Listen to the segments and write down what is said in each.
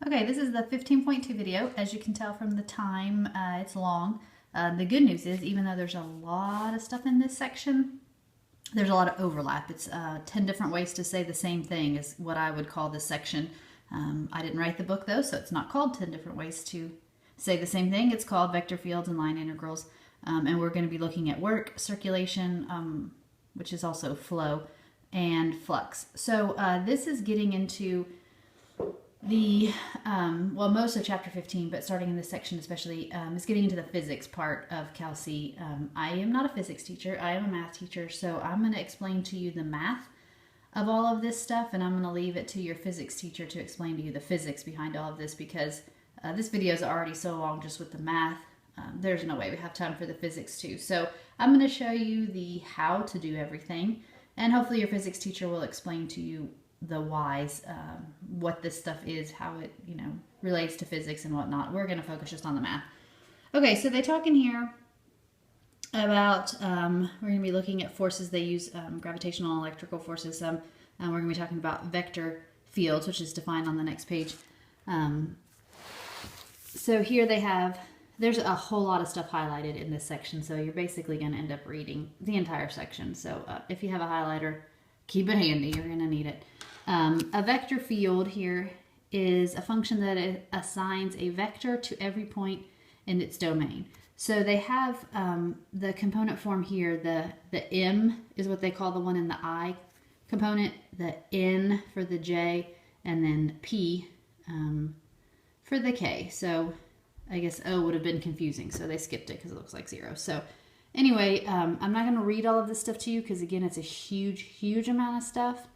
Okay, this is the 15.2 video. As you can tell from the time, it's long. The good news is, even though there's a lot of stuff in this section, there's a lot of overlap. It's 10 different ways to say the same thing is what I would call this section. I didn't write the book though, so it's not called 10 different ways to say the same thing. It's called Vector Fields and Line Integrals. And we're going to be looking at work, circulation, which is also flow, and flux. So this is getting into the, well, most of chapter 15, but starting in this section especially, is getting into the physics part of Cal C. I am not a physics teacher, I am a math teacher, so I'm going to explain to you the math of all of this stuff, and I'm going to leave it to your physics teacher to explain to you the physics behind all of this, because this video is already so long just with the math. There's no way we have time for the physics too. So I'm going to show you the how to do everything, and hopefully your physics teacher will explain to you the whys, what this stuff is, how it, relates to physics and whatnot. We're going to focus just on the math. Okay, so they talk in here about, we're going to be looking at forces. They use gravitational and electrical forces. And we're going to be talking about vector fields, which is defined on the next page. So here they have, there's a whole lot of stuff highlighted in this section, so you're basically going to end up reading the entire section. So if you have a highlighter, keep it handy, you're going to need it. A vector field here is a function that assigns a vector to every point in its domain. So they have the component form here, the M is what they call the one in the I component, the N for the J, and then P for the K. So I guess O would have been confusing, so they skipped it because it looks like 0. So anyway, I'm not going to read all of this stuff to you because, again, it's a huge amount of stuff.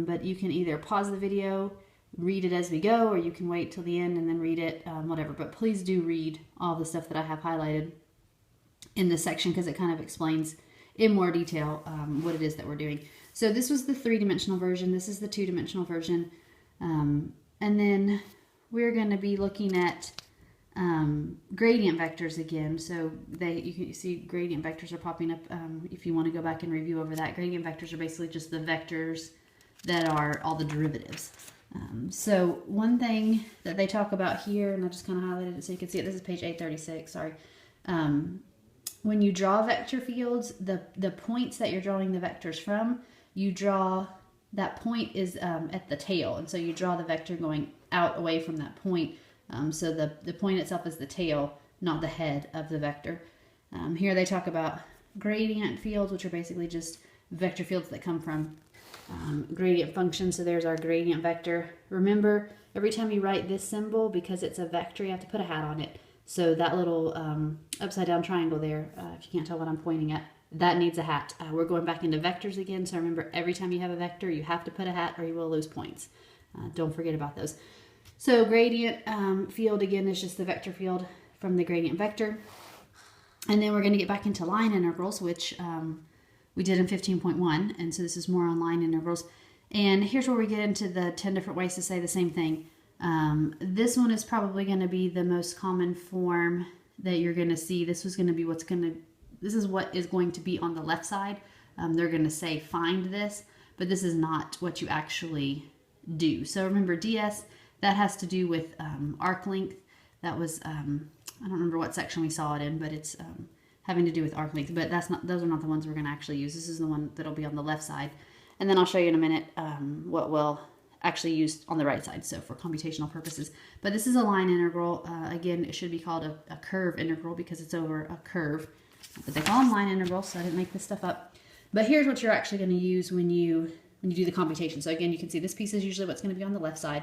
But you can either pause the video, read it as we go, or you can wait till the end and then read it, whatever. But please do read all the stuff that I have highlighted in this section because it kind of explains in more detail what it is that we're doing. So this was the 3-dimensional version. This is the 2-dimensional version. And then we're going to be looking at gradient vectors again. So you can see gradient vectors are popping up if you want to go back and review over that. Gradient vectors are basically just the vectors that are all the derivatives. So one thing that they talk about here, and I just kind of highlighted it so you can see it, this is page 836, sorry. When you draw vector fields, the points that you're drawing the vectors from, you draw, that point is at the tail, and so you draw the vector going out away from that point. So the point itself is the tail, not the head of the vector. Here they talk about gradient fields, which are basically just vector fields that come from gradient functions. So there's our gradient vector. Remember, every time you write this symbol, because it's a vector, you have to put a hat on it. So that little upside down triangle there, if you can't tell what I'm pointing at, that needs a hat. We're going back into vectors again. So remember, every time you have a vector, you have to put a hat or you will lose points. Don't forget about those. So gradient field, again, is just the vector field from the gradient vector. And then we're going to get back into line integrals, which we did in 15.1. And so this is more on line integrals. And here's where we get into the 10 different ways to say the same thing. This one is probably going to be the most common form that you're going to see. This is going to be this is what is going to be on the left side. They're going to say find this, but this is not what you actually do. So remember, DS, that has to do with arc length. That was, I don't remember what section we saw it in, but it's having to do with arc length. But those are not the ones we're going to actually use. This is the one that'll be on the left side. And then I'll show you in a minute what we'll actually use on the right side, so for computational purposes. But this is a line integral. Again, it should be called a curve integral because it's over a curve. But they call them line integrals, so I didn't make this stuff up. But here's what you're actually going to use when you do the computation. So again, you can see this piece is usually what's going to be on the left side.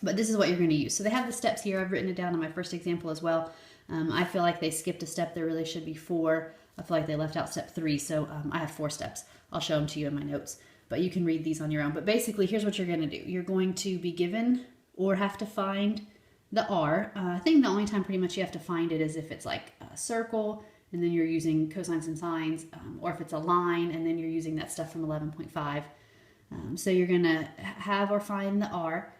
But this is what you're going to use. So they have the steps here. I've written it down in my first example as well. I feel like they skipped a step. There really should be 4. I feel like they left out step 3. So I have 4 steps. I'll show them to you in my notes. But you can read these on your own. But basically, here's what you're going to do. You're going to be given or have to find the R. I think the only time pretty much you have to find it is if it's like a circle, and then you're using cosines and sines, or if it's a line, and then you're using that stuff from 11.5. So you're going to have or find the R.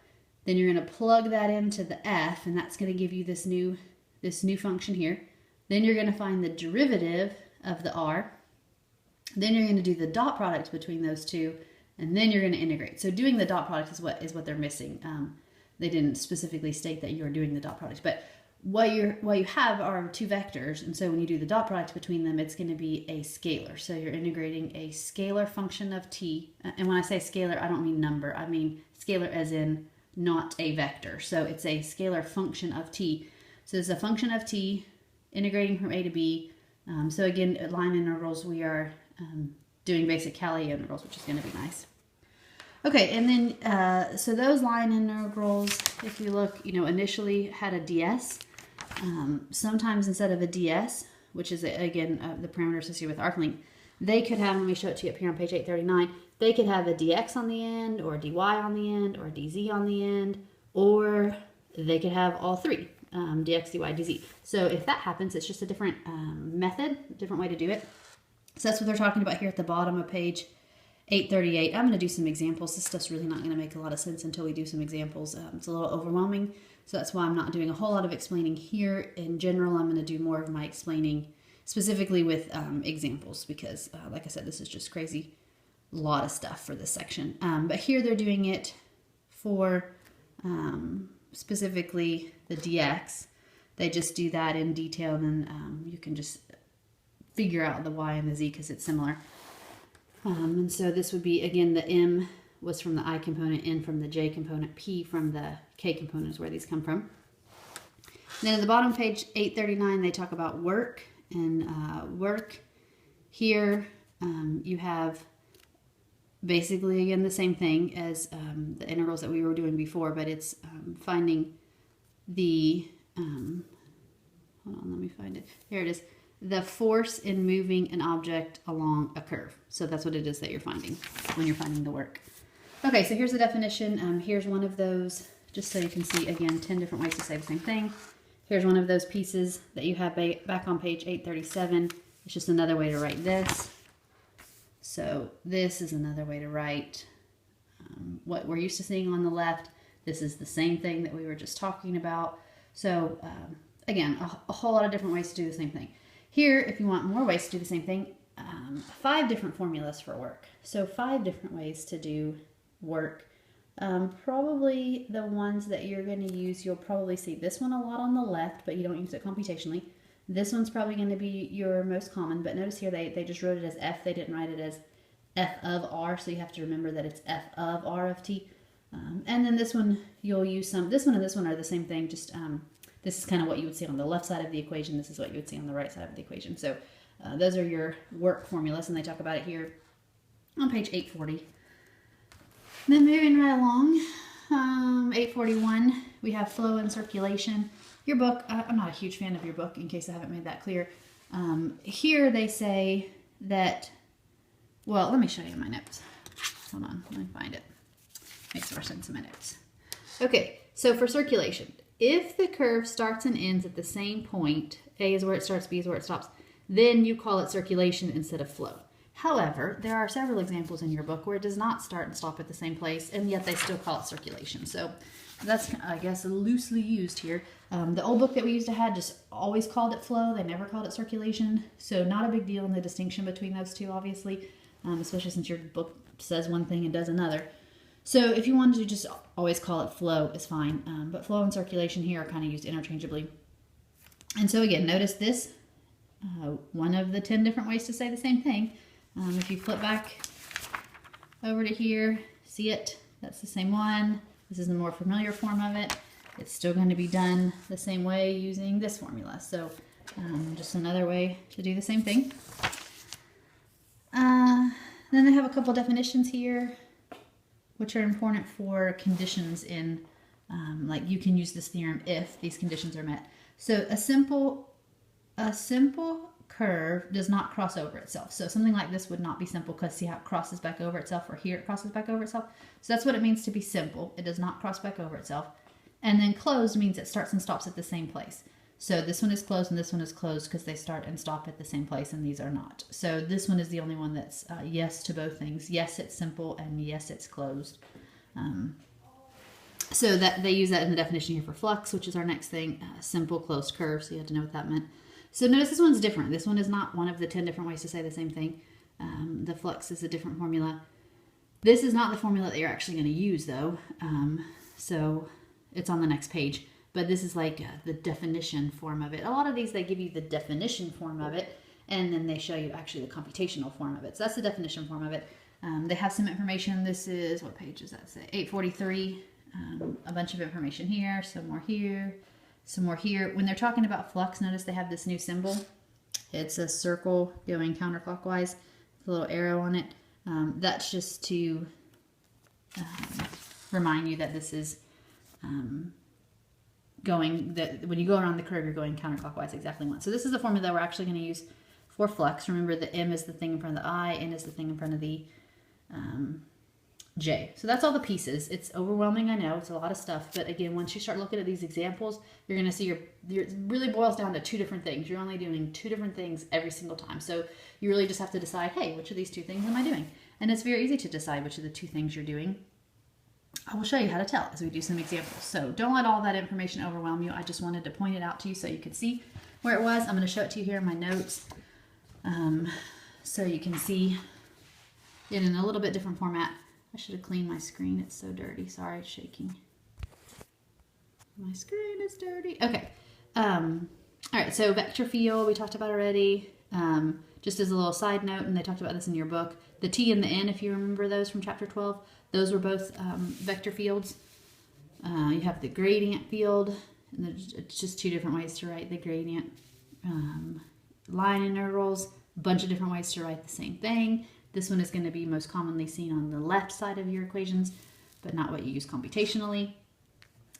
Then you're going to plug that into the F, and that's going to give you this new function here. Then you're going to find the derivative of the R. Then you're going to do the dot product between those two, and then you're going to integrate. So doing the dot product is what they're missing. they didn't specifically state that you are doing the dot product. But what you have are two vectors, and so when you do the dot product between them, it's going to be a scalar. So you're integrating a scalar function of t, and when I say scalar, I don't mean number. I mean scalar as in not a vector. So it's a scalar function of t. So it's a function of t integrating from a to b. So again, at line integrals, we are doing basic Cayley integrals, which is going to be nice. Okay, and then, so those line integrals, if you look, initially had a ds. Sometimes instead of a ds, which is, again, the parameter associated with ArcLength, they could have, let me show it to you up here on page 839, they could have a dx on the end, or a dy on the end, or a dz on the end, or they could have all three, dx, dy, dz. So if that happens, it's just a different method, different way to do it. So that's what they're talking about here at the bottom of page 838. I'm going to do some examples. This stuff's really not going to make a lot of sense until we do some examples. It's a little overwhelming, so that's why I'm not doing a whole lot of explaining here. In general, I'm going to do more of my explaining specifically with examples because, like I said, this is just crazy. A lot of stuff for this section. But here they're doing it for specifically the dx. They just do that in detail, and then you can just figure out the y and the z because it's similar. And so this would be, again, the m was from the I component, n from the j component, p from the k component is where these come from. Then at the bottom of page 839, they talk about work. And work here, you have basically, again, the same thing as the integrals that we were doing before, but it's finding the, hold on, let me find it. Here it is. The force in moving an object along a curve. So that's what it is that you're finding when you're finding the work. Okay, so here's the definition. Here's one of those, just so you can see, again, 10 different ways to say the same thing. Here's one of those pieces that you have back on page 837. It's just another way to write this. So this is another way to write what we're used to seeing on the left. This is the same thing that we were just talking about. So again, a whole lot of different ways to do the same thing. Here, if you want more ways to do the same thing, 5 different formulas for work. So 5 different ways to do work. Probably the ones that you're going to use, you'll probably see this one a lot on the left, but you don't use it computationally. This one's probably going to be your most common, but notice here they just wrote it as f. They didn't write it as f of r, so you have to remember that it's f of r of t. And then this one, you'll use some. This one and this one are the same thing, just this is kind of what you would see on the left side of the equation. This is what you would see on the right side of the equation. So those are your work formulas, and they talk about it here on page 840. Then moving right along, 841, we have flow and circulation. Your book, I'm not a huge fan of your book, in case I haven't made that clear. Here they say that, well, let me show you my notes. Hold on, let me find it. Makes more sense in my notes. Okay, so for circulation, if the curve starts and ends at the same point, A is where it starts, B is where it stops, then you call it circulation instead of flow. However, there are several examples in your book where it does not start and stop at the same place, and yet they still call it circulation. So that's, I guess, loosely used here. The old book that we used to have just always called it flow. They never called it circulation. So not a big deal in the distinction between those two, obviously, especially since your book says one thing and does another. So if you wanted to just always call it flow, is fine. But flow and circulation here are kind of used interchangeably. And so again, notice this, one of the 10 different ways to say the same thing. If you flip back over to here, see it, that's the same one. This is the more familiar form of it. It's still going to be done the same way using this formula. So just another way to do the same thing. Then they have a couple definitions here, which are important for conditions in, like you can use this theorem if these conditions are met. So a simple curve does not cross over itself. So something like this would not be simple because see how it crosses back over itself, or here it crosses back over itself. So that's what it means to be simple. It does not cross back over itself. And then closed means it starts and stops at the same place. So this one is closed and this one is closed because they start and stop at the same place, and these are not. So this one is the only one that's yes to both things. Yes, it's simple, and yes, it's closed. So that they use that in the definition here for flux, which is our next thing, simple closed curve. So you have to know what that meant. So notice this one's different. This one is not one of the 10 different ways to say the same thing. The flux is a different formula. This is not the formula that you're actually going to use, though. So it's on the next page. But this is like the definition form of it. A lot of these, they give you the definition form of it, and then they show you actually the computational form of it. So that's the definition form of it. They have some information. This is, what page does that say? 843. A bunch of information here, some more here, some more here. When they're talking about flux, notice they have this new symbol. It's a circle going counterclockwise, with a little arrow on it. That's just to remind you that this is that when you go around the curve, you're going counterclockwise exactly once. So this is the formula that we're actually going to use for flux. Remember, the M is the thing in front of the I, N is the thing in front of the J. So that's all the pieces. It's overwhelming, I know. It's a lot of stuff. But again, once you start looking at these examples, you're going to see it really boils down to two different things. You're only doing two different things every single time. So you really just have to decide, hey, which of these two things am I doing? And it's very easy to decide which of the two things you're doing. I will show you how to tell as we do some examples. So don't let all that information overwhelm you. I just wanted to point it out to you so you could see where it was. I'm going to show it to you here in my notes so you can see it in a little bit different format. I should have cleaned my screen. It's so dirty. Sorry, it's shaking. My screen is dirty. Okay. All right, so vector field we talked about already. Just as a little side note, and they talked about this in your book, the T and the N, if you remember those from chapter 12, those were both vector fields. You have the gradient field, and it's just two different ways to write the gradient. Line integrals, a bunch of different ways to write the same thing. This one is going to be most commonly seen on the left side of your equations, but not what you use computationally.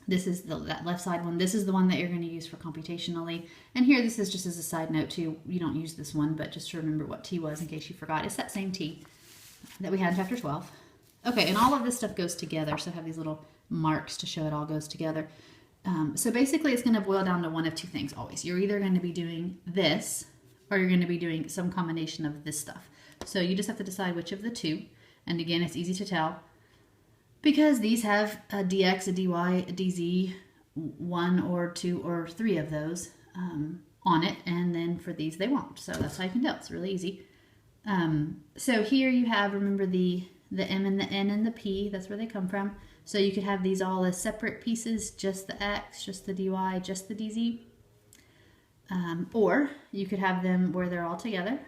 This is that left side one. This is the one that you're going to use for computationally. And here, this is just as a side note too. You don't use this one, but just to remember what T was in case you forgot. It's that same T that we had in chapter 12. Okay, and all of this stuff goes together. So I have these little marks to show it all goes together. So basically, it's going to boil down to one of two things always. You're either going to be doing this, or you're going to be doing some combination of this stuff. So you just have to decide which of the two. And again, it's easy to tell because these have a dx, a dy, a dz, one or two or three of those on it. And then for these, they won't. So that's how you can tell. It's really easy. So here you have, remember the M and the N and the P, that's where they come from. So you could have these all as separate pieces, just the X, just the dy, just the dz. Or you could have them where they're all together.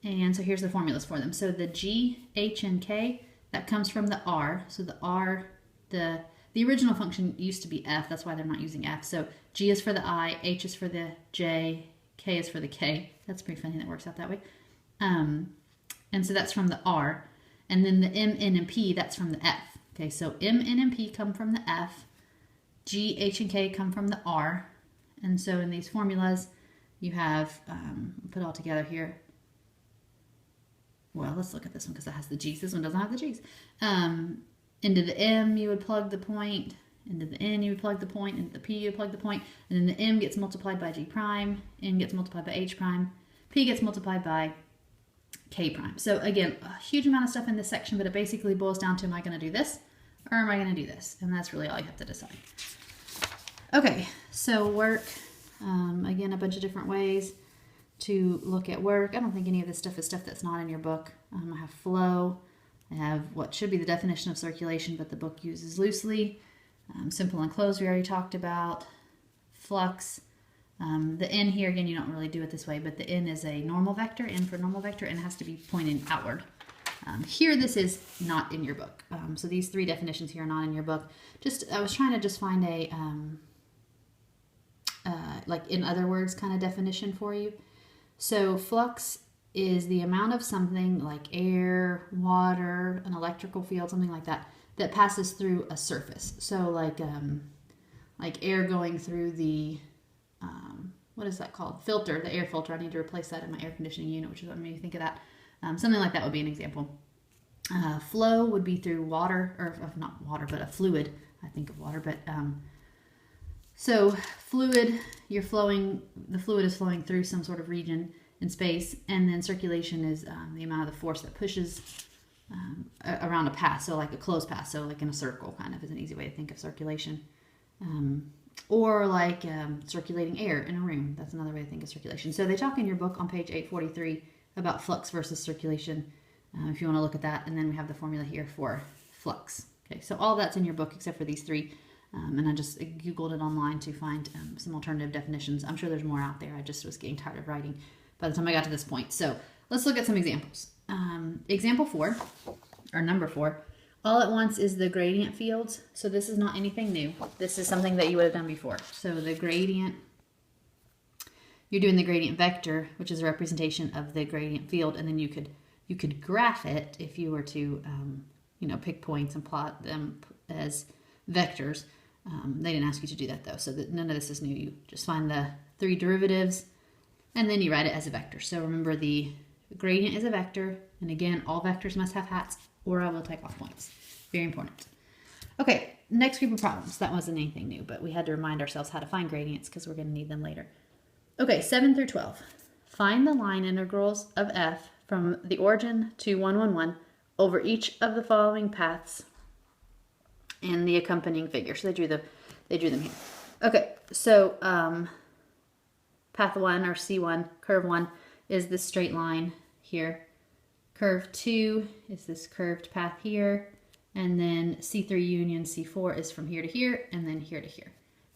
And so here's the formulas for them. So the G, H, and K, that comes from the R. So the R, the original function used to be F. That's why they're not using F. So G is for the I, H is for the J, K is for the K. That's pretty funny that works out that way. And so that's from the R. And then the M, N, and P, that's from the F. Okay, so M, N, and P come from the F. G, H, and K come from the R. And so in these formulas, you have, put it all together here. Well, let's look at this one because it has the G's. This one doesn't have the G's. Into the M, you would plug the point. Into the N, you would plug the point. Into the P, you would plug the point. And then the M gets multiplied by G prime. N gets multiplied by H prime. P gets multiplied by K prime. So again, a huge amount of stuff in this section, but it basically boils down to, am I going to do this or am I going to do this? And that's really all you have to decide. Okay, so work. Again, a bunch of different ways to look at work. I don't think any of this stuff is stuff that's not in your book. I have flow. I have what should be the definition of circulation, but the book uses loosely. Simple and closed we already talked about. Flux. The N here, again, you don't really do it this way, but the N is a normal vector, N for normal vector, and it has to be pointing outward. Here, this is not in your book. So these three definitions here are not in your book. I was trying to just find a, like in other words kind of definition for you. So flux is the amount of something like air, water, an electrical field, something like that, that passes through a surface. So like air going through the, what is that called? Filter, the air filter. I need to replace that in my air conditioning unit, which is what made me think of that. Something like that would be an example. Flow would be through water, or not water, but a fluid. I think of water, but so fluid, the fluid is flowing through some sort of region in space, and then circulation is the amount of the force that pushes around a path, so like a closed path, so like in a circle kind of is an easy way to think of circulation. Or like circulating air in a room. That's another way to think of circulation. So they talk in your book on page 843 about flux versus circulation, if you want to look at that. And then we have the formula here for flux. Okay, so all that's in your book except for these three. And I just Googled it online to find some alternative definitions. I'm sure there's more out there. I just was getting tired of writing by the time I got to this point. So let's look at some examples. Example 4, or number 4, all at once is the gradient fields. So this is not anything new. This is something that you would have done before. So the gradient, you're doing the gradient vector, which is a representation of the gradient field, and then you could graph it if you were to pick points and plot them as vectors. They didn't ask you to do that though, so that none of this is new. You just find the 3 derivatives and then you write it as a vector. So remember, the gradient is a vector, and again, all vectors must have hats or I will take off points. Very important. Okay, next group of problems. That wasn't anything new, but we had to remind ourselves how to find gradients because we're going to need them later. Okay, 7 through 12. Find the line integrals of f from the origin to 1, 1, 1 over each of the following paths and the accompanying figure. So they drew them here. Okay, so path 1 or C1, curve 1 is this straight line here. Curve 2 is this curved path here. And then C3 union C4 is from here to here and then here to here.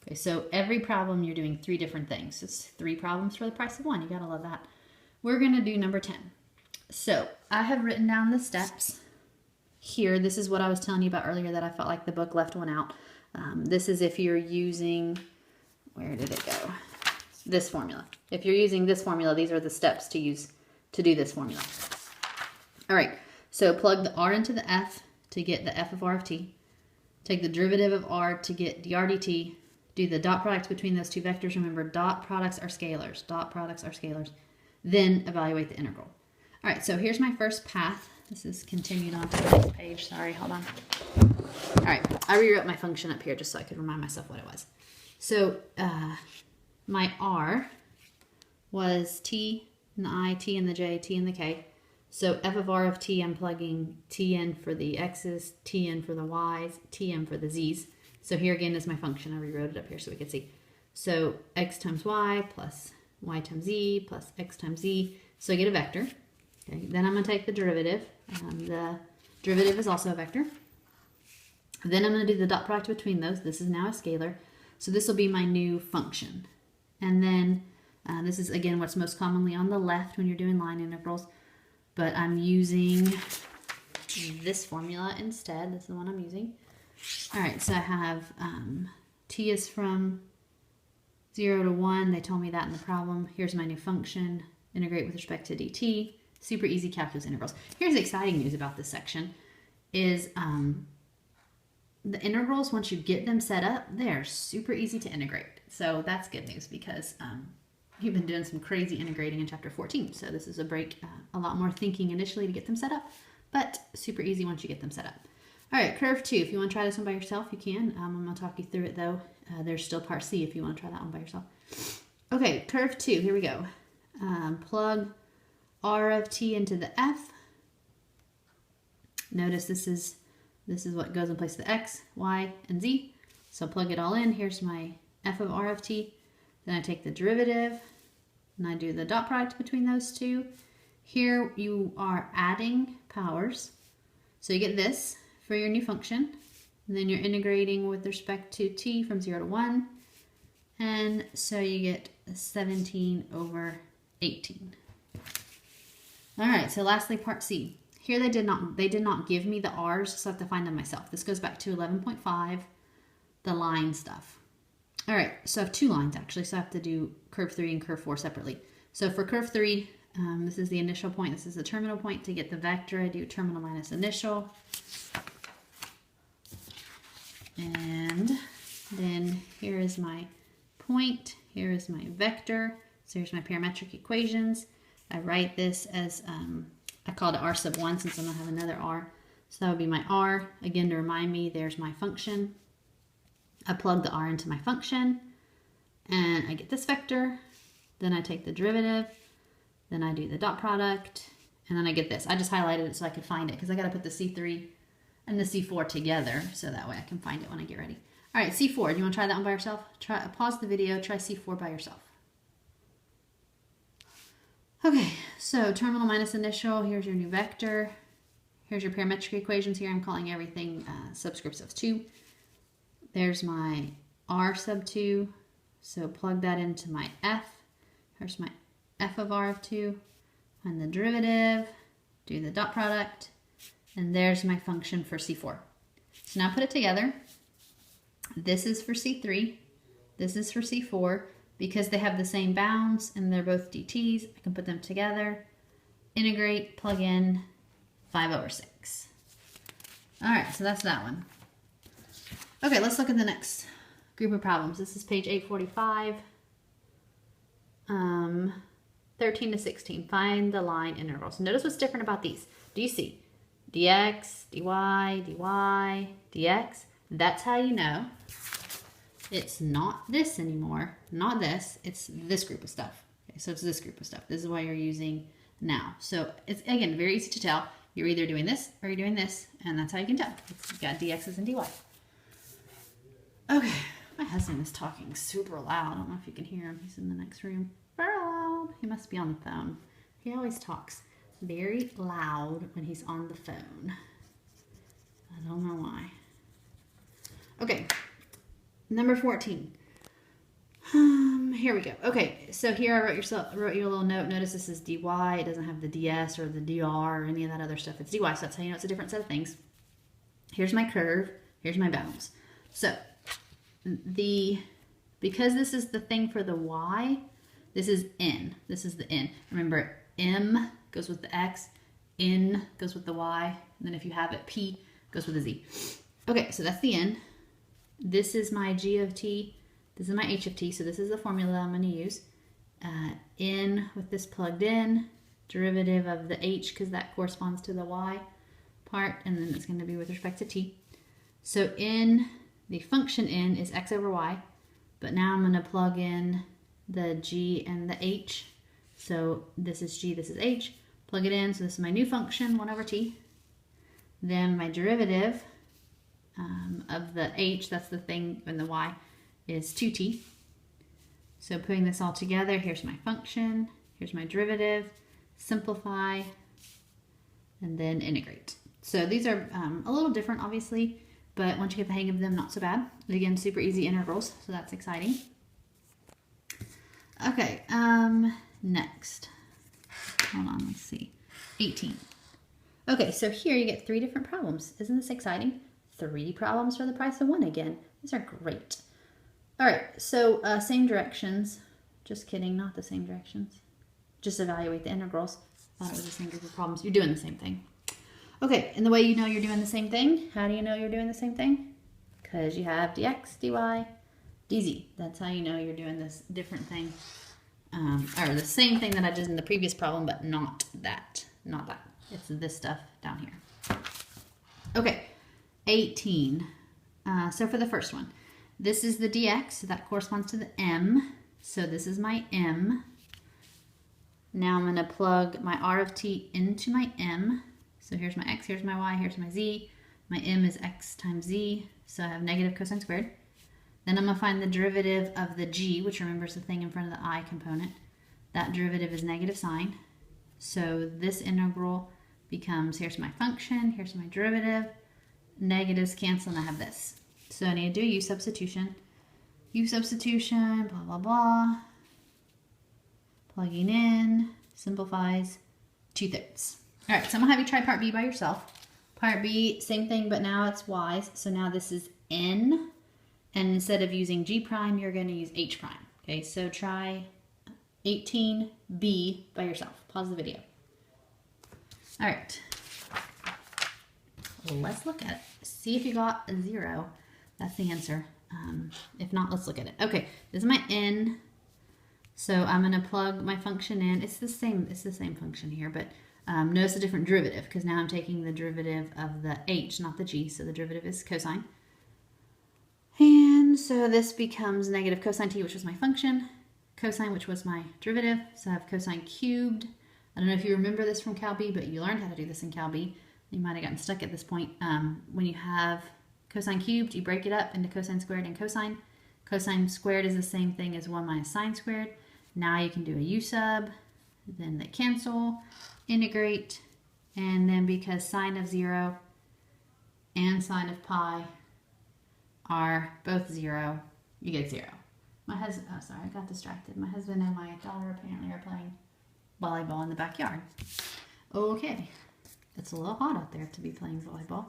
Okay, so every problem you're doing 3 different things. It's 3 problems for the price of 1. You gotta love that. We're gonna do number 10. So I have written down the steps here. This is what I was telling you about earlier that I felt like the book left one out. This is if you're using, where did it go? This formula. If you're using this formula, these are the steps to use to do this formula. All right, so plug the r into the f to get the f of r of t. Take the derivative of r to get dr dt. Do the dot product between those 2 vectors. Remember, dot products are scalars. Dot products are scalars. Then evaluate the integral. All right, so here's my first path. This is continued on to the next page. Sorry, hold on. All right, I rewrote my function up here just so I could remind myself what it was. So my r was t and the I, t and the j, t and the k. So f of r of t, I'm plugging t in for the x's, t in for the y's, t in for the z's. So here again is my function. I rewrote it up here so we could see. So x times y plus y times z plus x times z. So I get a vector. Okay, then I'm going to take the derivative. The derivative is also a vector. Then I'm going to do the dot product between those. This is now a scalar. So this will be my new function. And then this is, again, what's most commonly on the left when you're doing line integrals. But I'm using this formula instead. This is the one I'm using. All right, so I have t is from 0 to 1. They told me that in the problem. Here's my new function. Integrate with respect to dt. Super easy calculus integrals. Here's the exciting news about this section is the integrals, once you get them set up, they're super easy to integrate. So that's good news because you've been doing some crazy integrating in chapter 14. So this is a break, a lot more thinking initially to get them set up, but super easy once you get them set up. All right, curve 2. If you want to try this one by yourself, you can. I'm going to talk you through it though. There's still part C if you want to try that one by yourself. Okay, curve 2. Here we go. Plug r of t into the f. Notice this is what goes in place of the x, y, and z. So plug it all in. Here's my f of r of t. Then I take the derivative and I do the dot product between those 2. Here you are adding powers. So you get this for your new function. And then you're integrating with respect to t from 0 to 1. And so you get 17 over 18. All right, so lastly, part C. Here they did not give me the r's, so I have to find them myself. This goes back to 11.5, the line stuff. All right, so I have 2 lines actually, so I have to do curve 3 and curve 4 separately. So for curve 3, this is the initial point, this is the terminal point. To get the vector, I do terminal minus initial. And then here is my point, here is my vector. So here's my parametric equations. I write this as, I called it r sub 1 since I'm going to have another r. So that would be my r. Again, to remind me, there's my function. I plug the r into my function, and I get this vector. Then I take the derivative. Then I do the dot product, and then I get this. I just highlighted it so I could find it because I got to put the C3 and the C4 together so that way I can find it when I get ready. All right, C4. Do you want to try that one by yourself? Pause the video. Try C4 by yourself. Okay, so terminal minus initial, here's your new vector. Here's your parametric equations here. I'm calling everything subscripts of 2. There's my r sub 2. So plug that into my f. Here's my f of r of 2. Find the derivative. Do the dot product. And there's my function for C4. So now put it together. This is for C3. This is for C4. Because they have the same bounds and they're both dt's, I can put them together. Integrate, plug in, 5/6. All right, so that's that one. Okay, let's look at the next group of problems. This is page 845. 13 to 16. Find the line integrals. Notice what's different about these. Do you see? dx, dy, dy, dx. That's how you know it's not this anymore. Not this. It's this group of stuff. Okay, so it's this group of stuff. This is why you're using now. So it's, again, very easy to tell. You're either doing this or you're doing this, and that's how you can tell. You've got dx's and dy. Okay, my husband is talking super loud. I don't know if you can hear him. He's in the next room. Very loud. He must be on the phone. He always talks very loud when he's on the phone. I don't know why. Okay, number 14. Here we go. Okay, so here I wrote you a little note. Notice this is dy. It doesn't have the ds or the dr or any of that other stuff. It's dy, so that's how you know it's a different set of things. Here's my curve. Here's my bounds. So because this is the thing for the y, this is n. This is the n. Remember, m goes with the x, n goes with the y, and then if you have it, p goes with the z. Okay, so that's the n. This is my g of t. This is my h of t, so this is the formula I'm going to use. N with this plugged in, derivative of the h, because that corresponds to the y part, and then it's going to be with respect to t. So n, the function n is x over y, but now I'm going to plug in the g and the h. So this is g, this is h. Plug it in, so this is my new function, 1 over t. Then my derivative of the h, that's the thing, and the y, is 2t. So putting this all together, here's my function, here's my derivative, simplify, and then integrate. So these are a little different, obviously, but once you get the hang of them, not so bad. Again, super easy integrals, so that's exciting. Okay, next. Hold on, let's see. 18. Okay, so here you get 3 different problems. Isn't this exciting? 3 problems for the price of 1 again. These are great. All right, so same directions. Just kidding, not the same directions. Just evaluate the integrals. Thought it was the same group of problems. You're doing the same thing. Okay, and the way you know you're doing the same thing, how do you know you're doing the same thing? Because you have dx, dy, dz. That's how you know you're doing this different thing. Or the same thing that I did in the previous problem, but not that. Not that. It's this stuff down here. Okay, 18. So for the first one, this is the dx, so that corresponds to the m. So this is my m. Now I'm going to plug my r of t into my m. So here's my x, here's my y, here's my z. My m is x times z, so I have negative cosine squared. Then I'm going to find the derivative of the g, which remember is the thing in front of the I component. That derivative is negative sign. So this integral becomes, here's my function, here's my derivative. Negatives cancel, and I have this. So I need to do u substitution. U substitution, blah, blah, blah. Plugging in, simplifies, 2/3. All right, so I'm going to have you try part B by yourself. Part B, same thing, but now it's y's. So now this is n. And instead of using g prime, you're going to use h prime. Okay, so try 18b by yourself. Pause the video. All right. Let's look at it. See if you got a 0. That's the answer. If not, let's look at it. Okay, this is my n. So I'm going to plug my function in. It's the same function here, but notice a different derivative because now I'm taking the derivative of the h, not the g. So the derivative is cosine. And so this becomes negative cosine t, which was my function, cosine, which was my derivative. So I have cosine cubed. I don't know if you remember this from Cal B, but you learned how to do this in Cal B. You might have gotten stuck at this point. When you have cosine cubed, you break it up into cosine squared and cosine. Cosine squared is the same thing as 1 minus sine squared. Now you can do a u sub, then they cancel, integrate, And then because sine of 0 and sine of pi are both 0, you get 0. My husband, oh sorry, I got distracted. My husband and my daughter apparently are playing volleyball in the backyard. Okay, it's a little hot out there to be playing volleyball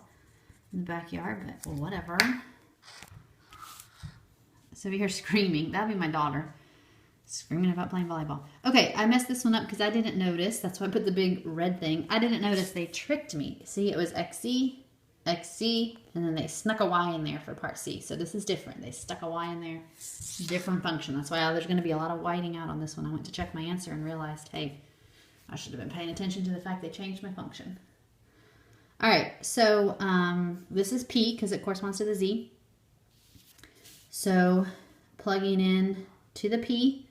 in the backyard, but well, whatever. So we hear screaming. That'd be my daughter screaming about playing volleyball. Okay, I messed this one up because I didn't notice. That's why I put the big red thing. I didn't notice they tricked me. See, it was XC, XC, and then they snuck a Y in there for part C. So this is different. They stuck a Y in there. Different function. That's why there's going to be a lot of whiting out on this one. I went to check my answer and realized, hey, I should have been paying attention to the fact they changed my function. All right, so this is P because it corresponds to the Z. So plugging in to the P,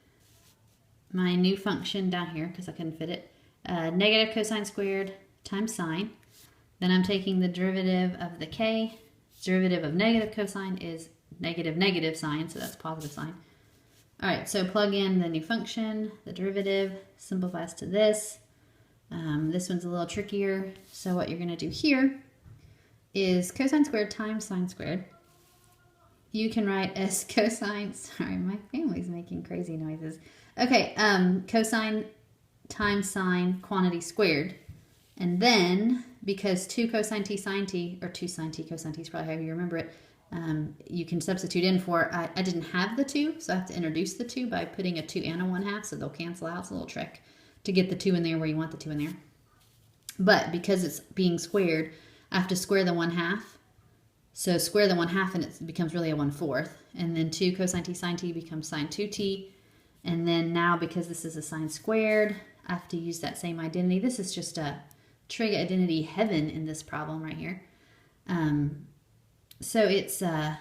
my new function down here, because I couldn't fit it, negative cosine squared times sine. Then I'm taking the derivative of the K. Derivative of negative cosine is negative negative sine, so that's positive sine. All right, so plug in the new function. The derivative simplifies to this. This one's a little trickier. So what you're going to do here is cosine squared times sine squared. You can write as cosine, sorry, my family's making crazy noises. Okay, cosine times sine quantity squared. And then, because 2 cosine t sine t, or 2 sine t cosine t is probably how you remember it, you can substitute in for, I didn't have the 2, so I have to introduce the 2 by putting a 2 and a 1/2, so they'll cancel out. It's a little trick to get the 2 in there where you want the 2 in there. But because it's being squared, I have to square the 1/2. So square the 1/2 and it becomes really a 1/4. And then 2 cosine t sine t becomes sine 2t. And then now, because this is a sine squared, I have to use that same identity. This is just a trig identity heaven in this problem right here. So it's the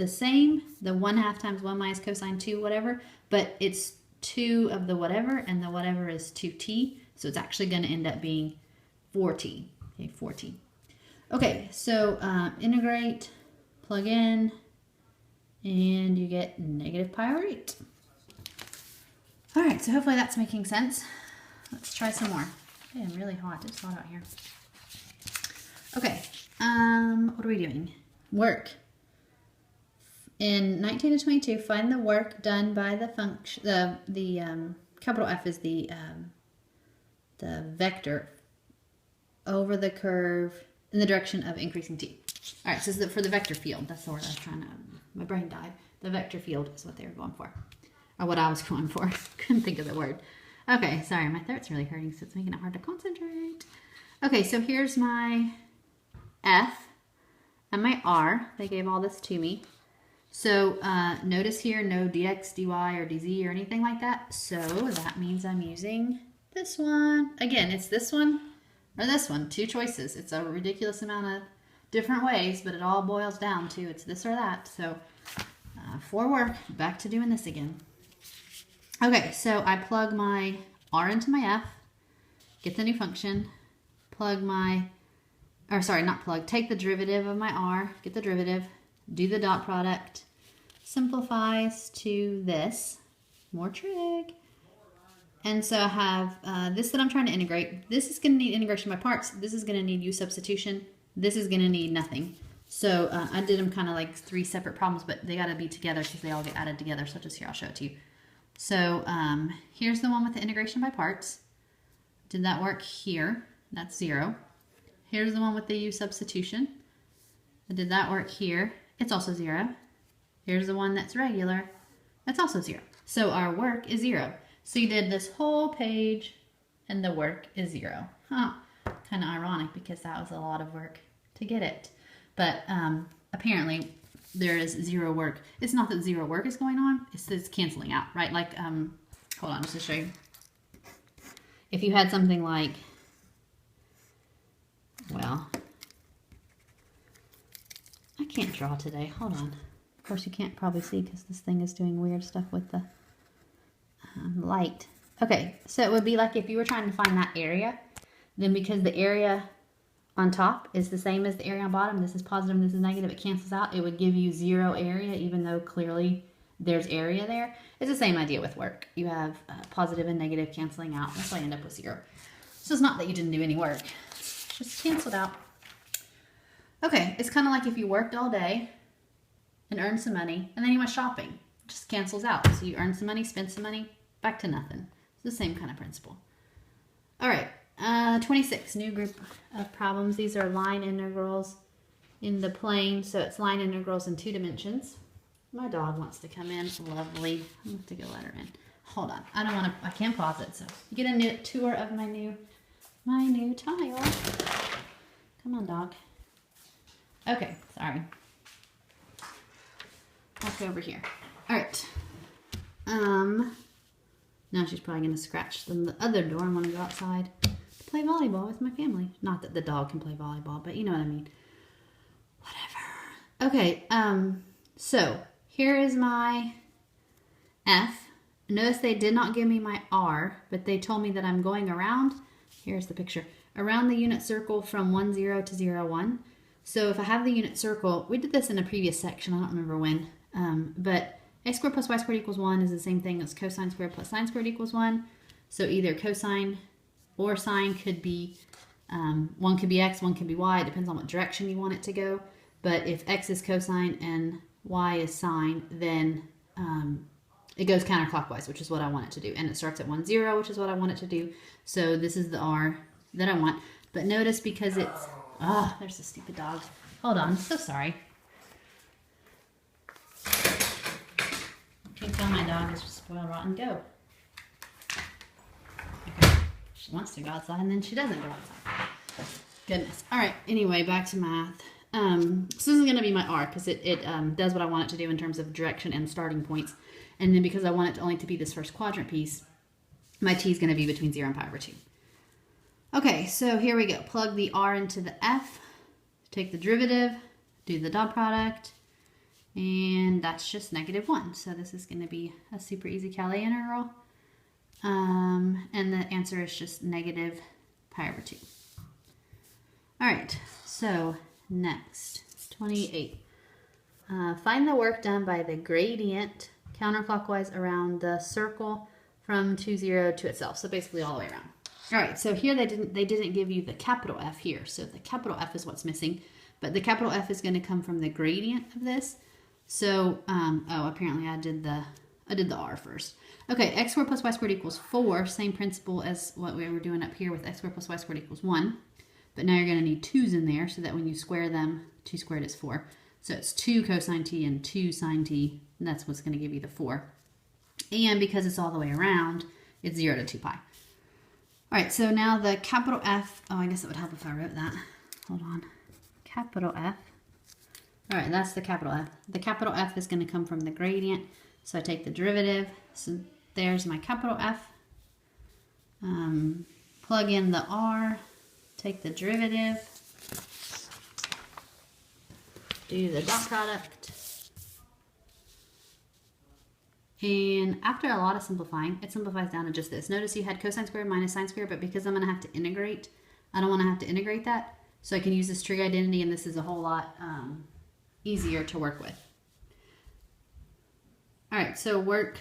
same, the 1/2 times 1 minus cosine 2 whatever, but it's 2 of the whatever, and the whatever is 2t. So it's actually going to end up being 4t. Okay, 4t. Okay, so integrate, plug in, and you get negative pi over 8. All right, so hopefully that's making sense. Let's try some more. Okay, I'm really hot. It's hot out here. Okay, what are we doing? Work. In 19 to 22, find the work done by the function. The capital F is the vector over the curve in the direction of increasing t. All right, so this is for the vector field. That's the word I was trying to, my brain died. The vector field is what they were going for, or what I was going for. Couldn't think of the word. Okay, sorry, my throat's really hurting, so it's making it hard to concentrate. Okay, so here's my F and my R. They gave all this to me. So notice here, no dx, dy, or dz, or anything like that. So that means I'm using this one. Again, it's this one or this one. 2 choices. It's a ridiculous amount of different ways, but it all boils down to it's this or that. So for work, back to doing this again. Okay, so I plug my R into my F, get the new function, plug my, or sorry, not plug, take the derivative of my R, get the derivative, do the dot product, simplifies to this, more trig. And so I have this that I'm trying to integrate. This is going to need integration by parts. This is going to need U substitution. This is going to need nothing. So I did them kind of like 3 separate problems, but they got to be together because they all get added together. So just here, I'll show it to you. So here's the one with the integration by parts. Did that work here? That's 0. Here's the one with the U substitution. Did that work here? It's also 0. Here's the one that's regular. That's also 0. So our work is 0. So you did this whole page and the work is 0. Huh. Kind of ironic because that was a lot of work to get it. But apparently there is 0 work. It's not that 0 work is going on. It's canceling out, right? Like, hold on, just to show you. If you had something like, well, I can't draw today. Hold on. Of course, you can't probably see because this thing is doing weird stuff with the light. Okay, so it would be like if you were trying to find that area, then because the area on top is the same as the area on bottom, this is positive and this is negative, it cancels out, it would give you 0 area even though clearly there's area there. It's the same idea with work. You have positive and negative canceling out. That's why I end up with 0. So it's not that you didn't do any work. It's just canceled out. Okay, it's kind of like if you worked all day and earned some money, and then you went shopping. It just cancels out. So you earn some money, spend some money, back to nothing. It's the same kind of principle. All right, 26, new group of problems. These are line integrals in the plane. So it's line integrals in 2 dimensions. My dog wants to come in. Lovely. I'm going to go let her in. Hold on. I can't pause it. So you get a tour of my new tile. Come on, dog. Okay, sorry. Walk over here. All right. Now she's probably going to scratch the other door and want to go outside to play volleyball with my family. Not that the dog can play volleyball, but you know what I mean. Whatever. Okay, so here is my F. Notice they did not give me my R, but they told me that I'm going around, here's the picture, around the unit circle from 1, 0 to 0, 1. So if I have the unit circle, we did this in a previous section, I don't remember when, but x squared plus y squared equals 1 is the same thing as cosine squared plus sine squared equals 1. So either cosine or sine could be, one could be x, one could be y, it depends on what direction you want it to go. But if x is cosine and y is sine, then it goes counterclockwise, which is what I want it to do. And it starts at 1, 0, which is what I want it to do. So this is the R that I want. But notice because it's, there's a stupid dog. Hold on, I'm so sorry. Can't tell my dog is spoiled rotten. Go. Okay. She wants to go outside and then she doesn't go outside. Goodness. All right. Anyway, back to math. So this is going to be my R because it does what I want it to do in terms of direction and starting points. And then because I want it only to be this first quadrant piece, my T is going to be between 0 and pi over 2. Okay, so here we go. Plug the R into the F, take the derivative, do the dot product, and that's just -1. So this is going to be a super easy Cayley integral. And the answer is just -pi over 2. All right, so next, 28. Find the work done by the gradient counterclockwise around the circle from 2, 0 to itself. So basically all the way around. All right, so here they didn't give you the capital F here. So the capital F is what's missing, but the capital F is going to come from the gradient of this. So, apparently I did the R first. Okay, x squared plus y squared equals 4. Same principle as what we were doing up here with x squared plus y squared equals 1. But now you're going to need 2's in there so that when you square them, 2 squared is 4. So it's 2 cosine t and 2 sine t. And that's what's going to give you the 4. And because it's all the way around, it's 0 to 2 pi. All right, so now the capital F, I guess it would help if I wrote that. Hold on. Capital F. All right, that's the capital F. The capital F is going to come from the gradient. So I take the derivative. So there's my capital F. Plug in the R. Take the derivative. Do the dot product. And after a lot of simplifying, it simplifies down to just this. Notice you had cosine squared minus sine squared, but because I'm going to have to integrate, I don't want to have to integrate that. So I can use this trig identity, and this is a whole lot easier to work with. All right, so work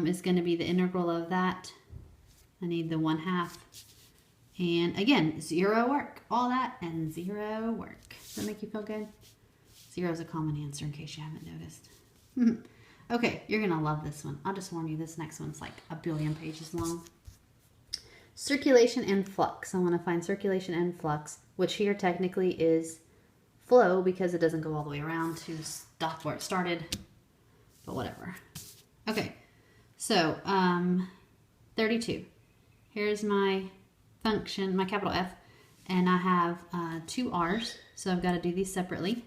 is going to be the integral of that. I need the 1/2. And again, 0 work. All that and 0 work. Does that make you feel good? 0 is a common answer in case you haven't noticed. Okay, you're going to love this one. I'll just warn you, this next one's like a billion pages long. Circulation and flux. I want to find circulation and flux, which here technically is flow because it doesn't go all the way around to stop where it started, but whatever. Okay, so 32. Here's my function, my capital F, and I have 2 R's, so I've got to do these separately.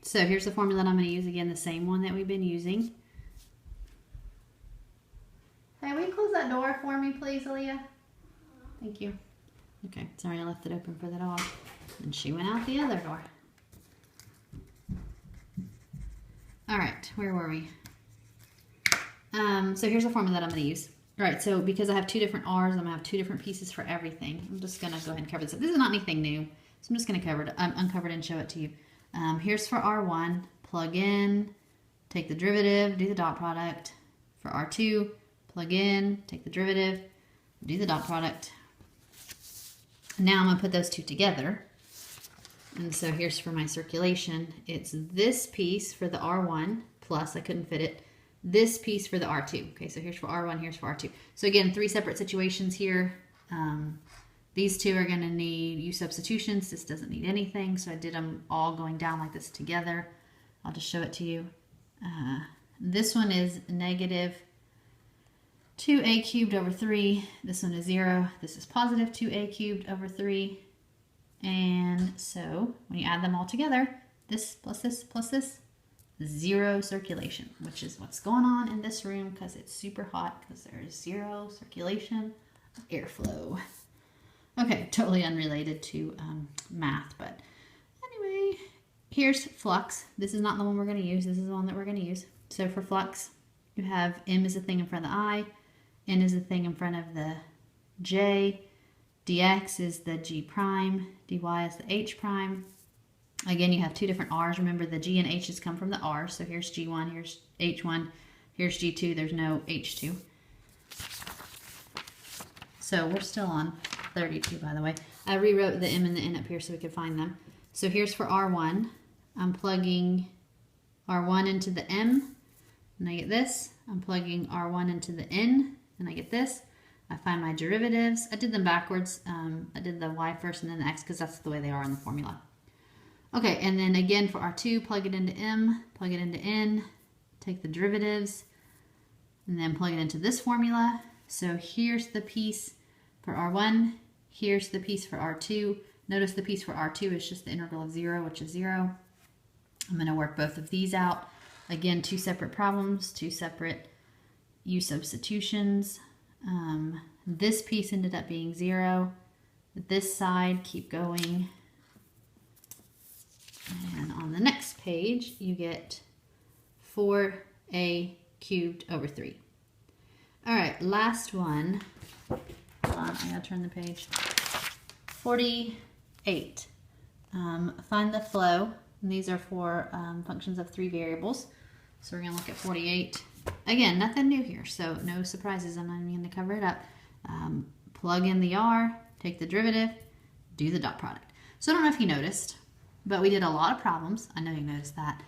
So here's the formula that I'm going to use again, the same one that we've been using. Hey, will you close that door for me, please, Aaliyah? Thank you. Okay, sorry I left it open for the dog. And she went out the other door. All right, where were we? So here's the formula that I'm going to use. All right, so because I have 2 different R's, I'm going to have 2 different pieces for everything. I'm just going to go ahead and cover this up. This is not anything new, so I'm just going to uncover it and show it to you. Here's for R1, plug in, take the derivative, do the dot product. For R2, plug in, take the derivative, do the dot product. Now I'm going to put those two together. And so here's for my circulation. It's this piece for the R1 plus, I couldn't fit it, this piece for the R2. Okay, so here's for R1, here's for R2. So again, three separate situations here. These two are going to need U substitutions. This doesn't need anything, so I did them all going down like this together. I'll just show it to you. This one is negative 2a cubed over 3. This one is 0. This is positive 2a cubed over 3. And so when you add them all together, this plus this plus this, 0 circulation, which is what's going on in this room because it's super hot because there's 0 circulation of airflow. Okay, totally unrelated to math, but anyway, here's flux. This is not the one we're going to use. This is the one that we're going to use. So for flux, you have M is the thing in front of the I, N is the thing in front of the J, dx is the G prime, dy is the H prime. Again, you have two different R's. Remember, the G and H's come from the R. So here's G1, here's H1, here's G2. There's no H2. So we're still on 32, by the way. I rewrote the M and the N up here so we could find them. So here's for R1. I'm plugging R1 into the M, and I get this. I'm plugging R1 into the N, and I get this. I find my derivatives. I did them backwards. I did the Y first and then the X because that's the way they are in the formula. Okay, and then again for R2, plug it into M, plug it into N, take the derivatives, and then plug it into this formula. So here's the piece for R1, here's the piece for R2. Notice the piece for R2 is just the integral of 0, which is 0. I'm going to work both of these out. Again, two separate problems, two separate U substitutions. This piece ended up being 0. This side, keep going. And on the next page, you get 4a cubed over 3. All right, last one. Hold on, I gotta turn the page. 48. Find the flow. And these are for functions of 3 variables. So we're gonna look at 48. Again, nothing new here, so no surprises. I'm not even gonna cover it up. Plug in the R, take the derivative, do the dot product. So I don't know if you noticed, but we did a lot of problems. I know you noticed that.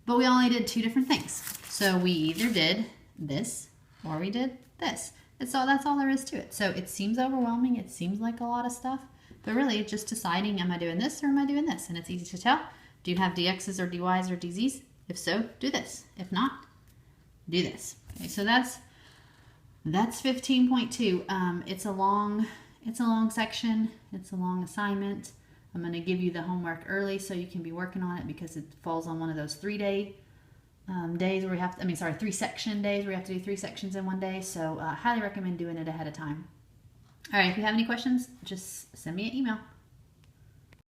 But we only did two different things. So we either did this or we did this. That's all there is to it. So it seems overwhelming. It seems like a lot of stuff. But really, just deciding, am I doing this or am I doing this? And it's easy to tell. Do you have dx's or dy's or dz's? If so, do this. If not, do this. Okay, so that's 15.2. It's a long section. It's a long assignment. I'm going to give you the homework early so you can be working on it because it falls on one of those 3-day days where we have to, 3-section days where we have to do 3 sections in one day. So highly recommend doing it ahead of time. All right, if you have any questions, just send me an email.